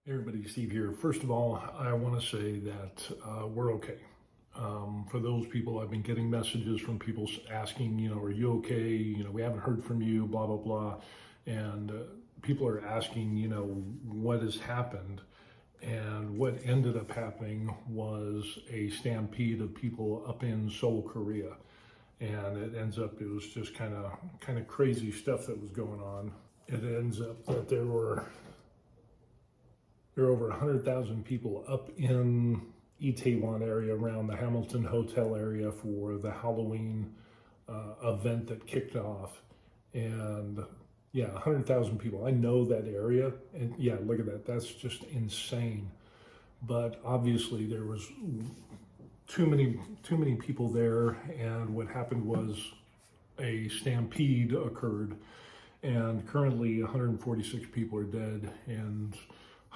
Hey everybody, Steve here. First of all, I want to say that we're okay. For those people, I've been getting messages from people asking, are you okay? We haven't heard from you, blah, blah, blah. And people are asking, what has happened. And what ended up happening was a stampede of people up in Seoul, Korea. And it was just kind of crazy stuff that was going on. It ends up that there were over 100,000 people up in Itaewon area around the Hamilton Hotel area for the Halloween event that kicked off. And yeah, 100,000 people. I know that area, and yeah, look at that. That's just insane. But obviously there was too many people there, and what happened was a stampede occurred, and currently 146 people are dead and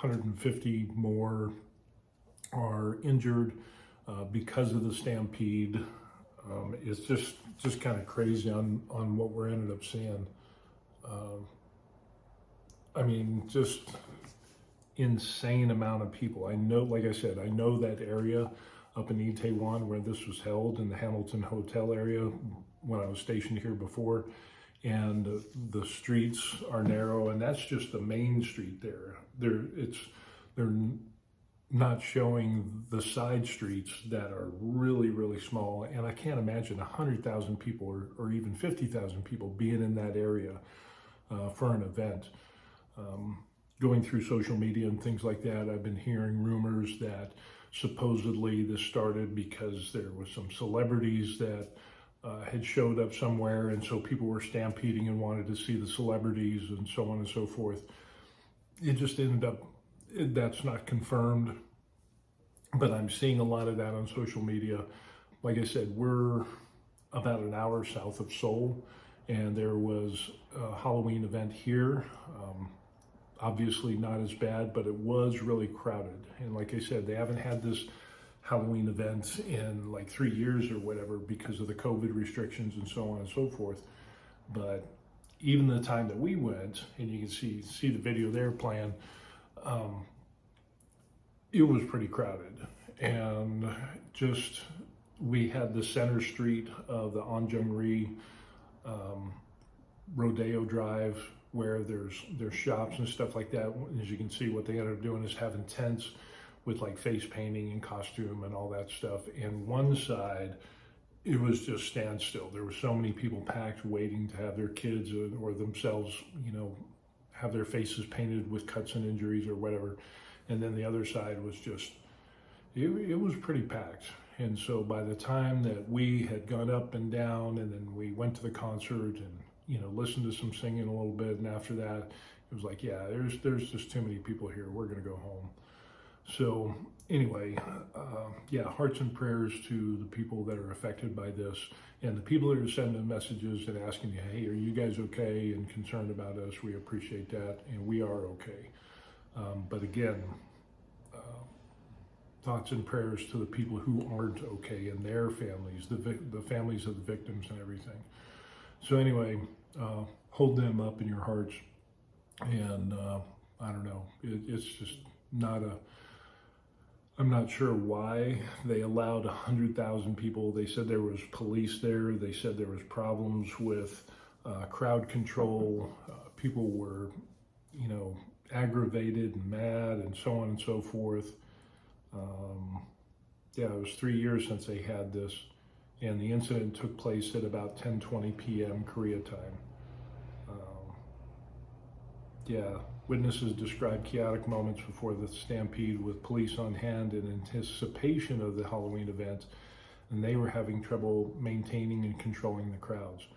150 more are injured because of the stampede. It's just kind of crazy on what we're ended up seeing. Just insane amount of people. I know, like I said, I know that area up in Itaewon where this was held in the Hamilton Hotel area when I was stationed here before. And the streets are narrow, and that's just the main street there. They're not showing the side streets that are really, really small. And I can't imagine 100,000 people or even 50,000 people being in that area for an event. Going through social media and things like that, I've been hearing rumors that supposedly this started because there was some celebrities that had showed up somewhere, and so people were stampeding and wanted to see the celebrities and so on and so forth. It just ended up, that's not confirmed, but I'm seeing a lot of that on social media. Like I said, we're about an hour south of Seoul, and there was a Halloween event here. Obviously not as bad, but it was really crowded. And like I said, they haven't had this Halloween events in like 3 years or whatever because of the COVID restrictions and so on and so forth. But even the time that we went, and you can see the video there playing, it was pretty crowded. And just, we had the center street of the Anjungri Rodeo Drive where there's shops and stuff like that. As you can see, what they ended up doing is having tents with like face painting and costume and all that stuff. And one side, it was just standstill. There were so many people packed waiting to have their kids or themselves, have their faces painted with cuts and injuries or whatever. And then the other side was just, it was pretty packed. And so by the time that we had gone up and down, and then we went to the concert and, listened to some singing a little bit, and after that, it was like, yeah, there's just too many people here. We're gonna go home. So anyway, yeah, hearts and prayers to the people that are affected by this, and the people that are sending messages and asking you, hey, are you guys okay, and concerned about us. We appreciate that, and we are okay. But again, thoughts and prayers to the people who aren't okay and their families, the families of the victims and everything. So anyway, hold them up in your hearts. And I don't know, it's just not I'm not sure why they allowed 100,000 people. They said there was police there. They said there was problems with crowd control. People were, aggravated and mad and so on and so forth. Yeah, it was 3 years since they had this, and the incident took place at about 10:20 p.m. Korea time. Yeah, witnesses described chaotic moments before the stampede with police on hand in anticipation of the Halloween event, and they were having trouble maintaining and controlling the crowds.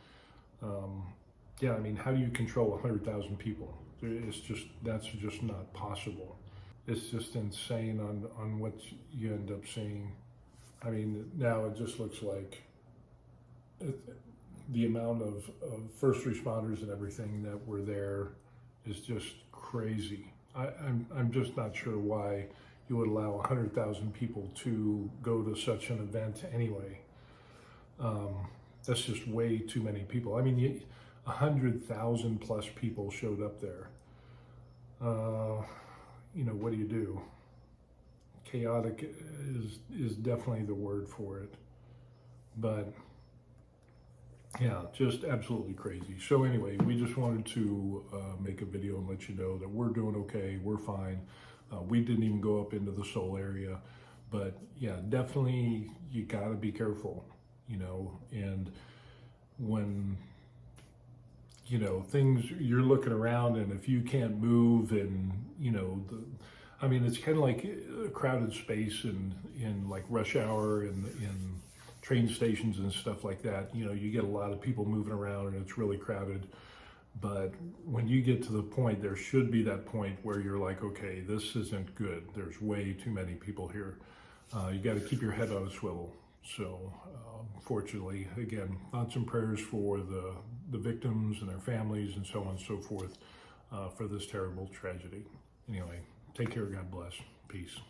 Yeah, how do you control 100,000 people? That's just not possible. It's just insane on what you end up seeing. Now it just looks like the amount of first responders and everything that were there is just crazy. I'm just not sure why you would allow 100,000 people to go to such an event anyway. That's just way too many people. 100,000 plus people showed up there. you know, what do you do? Chaotic is definitely the word for it. But yeah, just absolutely crazy. So anyway, we just wanted to make a video and let you know that we're doing okay, we're fine. We didn't even go up into the Seoul area, but yeah, definitely you gotta be careful, you know, and when, you know, things, you're looking around and if you can't move and, you know, I mean, it's kind of like a crowded space in like rush hour and in train stations and stuff like that. You know, you get a lot of people moving around and it's really crowded. But when you get to the point, there should be that point where you're like, okay, this isn't good. There's way too many people here. You got to keep your head on a swivel. So, fortunately, again, thoughts and prayers for the victims and their families and so on and so forth for this terrible tragedy. Anyway, take care. God bless. Peace.